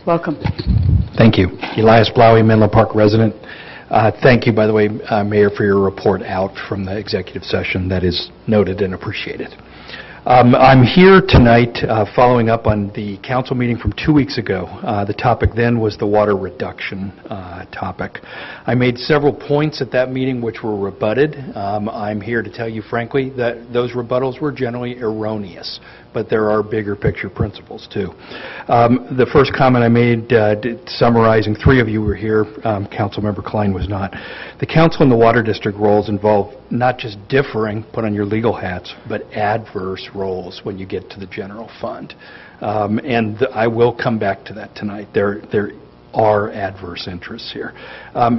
Welcome. Thank you. Elias Blawie, Menlo Park resident. Thank you, by the way, Mayor, for your report out from the executive session. That is noted and appreciated. I'm here tonight following up on the council meeting from 2 weeks ago. The topic then was the water reduction topic. I made several points at that meeting which were rebutted. I'm here to tell you, frankly, that those rebuttals were generally erroneous, but there are bigger picture principles, too. The first comment I made, summarizing, three of you were here, Councilmember Klein was not. The council and the water district roles involve not just differing, put on your legal hats, but adverse roles when you get to the general fund. I will come back to that tonight. There are adverse interests here.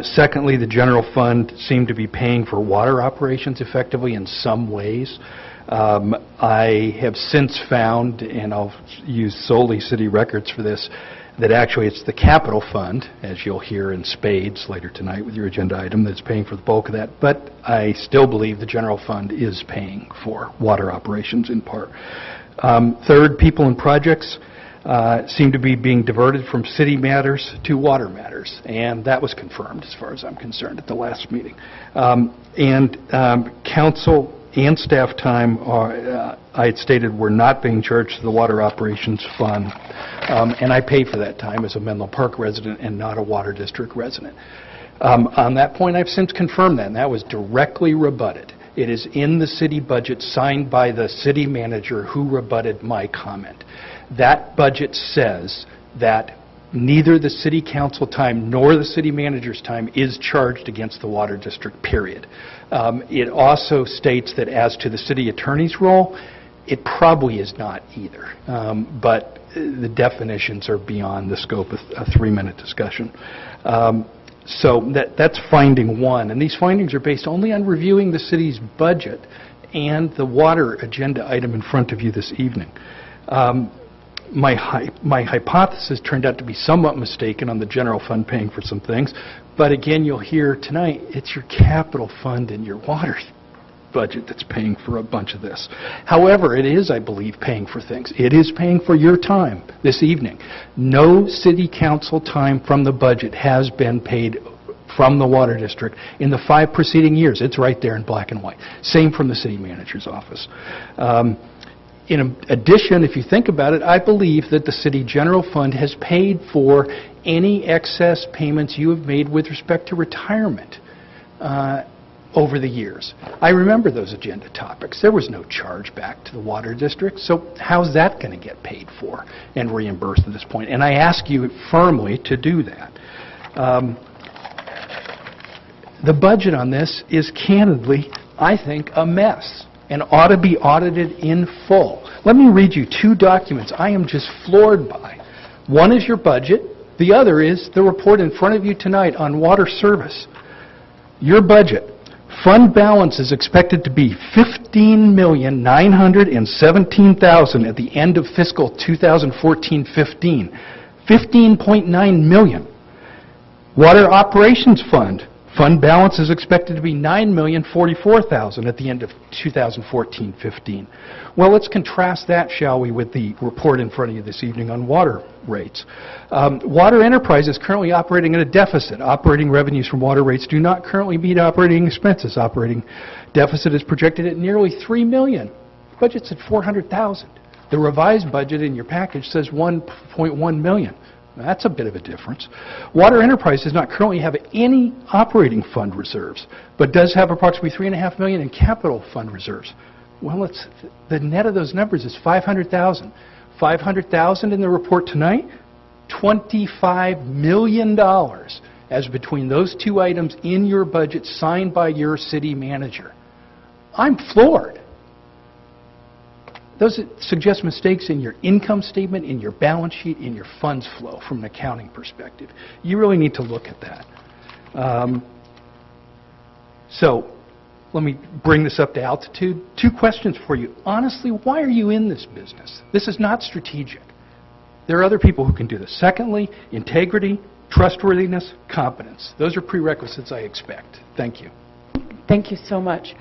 Secondly, the general fund seemed to be paying for water operations effectively in some ways. I have since found, and I'll use solely city records for this, that actually it's the capital fund, as you'll hear in spades later tonight with your agenda item, that's paying for the bulk of that. But I still believe the general fund is paying for water operations in part. Third, people and projects seem to be being diverted from city matters to water matters, and that was confirmed as far as I'm concerned at the last meeting. Council and staff time, I had stated, were not being charged to the Water Operations Fund, and I pay for that time as a Menlo Park resident and not a Water District resident. On that point, I've since confirmed that, and that was directly rebutted. It is in the city budget signed by the city manager who rebutted my comment. That budget says that neither the city council time nor the city manager's time is charged against the water district, period. It also states that as to the city attorney's role, it probably is not either. But the definitions are beyond the scope of a 3-minute discussion. So that's finding one. And these findings are based only on reviewing the city's budget and the water agenda item in front of you this evening. My hypothesis turned out to be somewhat mistaken on the general fund paying for some things, but again, you'll hear tonight, it's your capital fund and your water budget that's paying for a bunch of this. However, it is, I believe, paying for things. It is paying for your time this evening. No city council time from the budget has been paid from the water district in the 5 preceding years. It's right there in black and white. Same from the city manager's office. In addition, if you think about it, I believe that the city general fund has paid for any excess payments you have made with respect to retirement over the years. I remember those agenda topics. There was no charge back to the water district, so how's that going to get paid for and reimbursed at this point? And I ask you firmly to do that. The budget on this is candidly, I think, a mess and ought to be audited in full. Let me read you 2 documents I am just floored by. One is your budget. The other is the report in front of you tonight on water service. Your budget. Fund balance is expected to be $15,917,000 at the end of fiscal 2014-15. $15.9 million. Water operations fund. Fund balance is expected to be $9,044,000 at the end of 2014-15. Well, let's contrast that, shall we, with the report in front of you this evening on water rates. Water enterprise is currently operating at a deficit. Operating revenues from water rates do not currently meet operating expenses. Operating deficit is projected at nearly $3 million. Budget's at $400,000. The revised budget in your package says $1.1 million. That's a bit of a difference. Water Enterprise does not currently have any operating fund reserves, but does have approximately $3.5 million in capital fund reserves. Well, the net of those numbers is $500,000. $500,000 in the report tonight, $25 million as between those 2 items in your budget signed by your city manager. I'm floored. Those suggest mistakes in your income statement, in your balance sheet, in your funds flow from an accounting perspective. You really need to look at that. So let me bring this up to altitude. 2 questions for you. Honestly, why are you in this business? This is not strategic. There are other people who can do this. Secondly, integrity, trustworthiness, competence. Those are prerequisites I expect. Thank you. Thank you so much.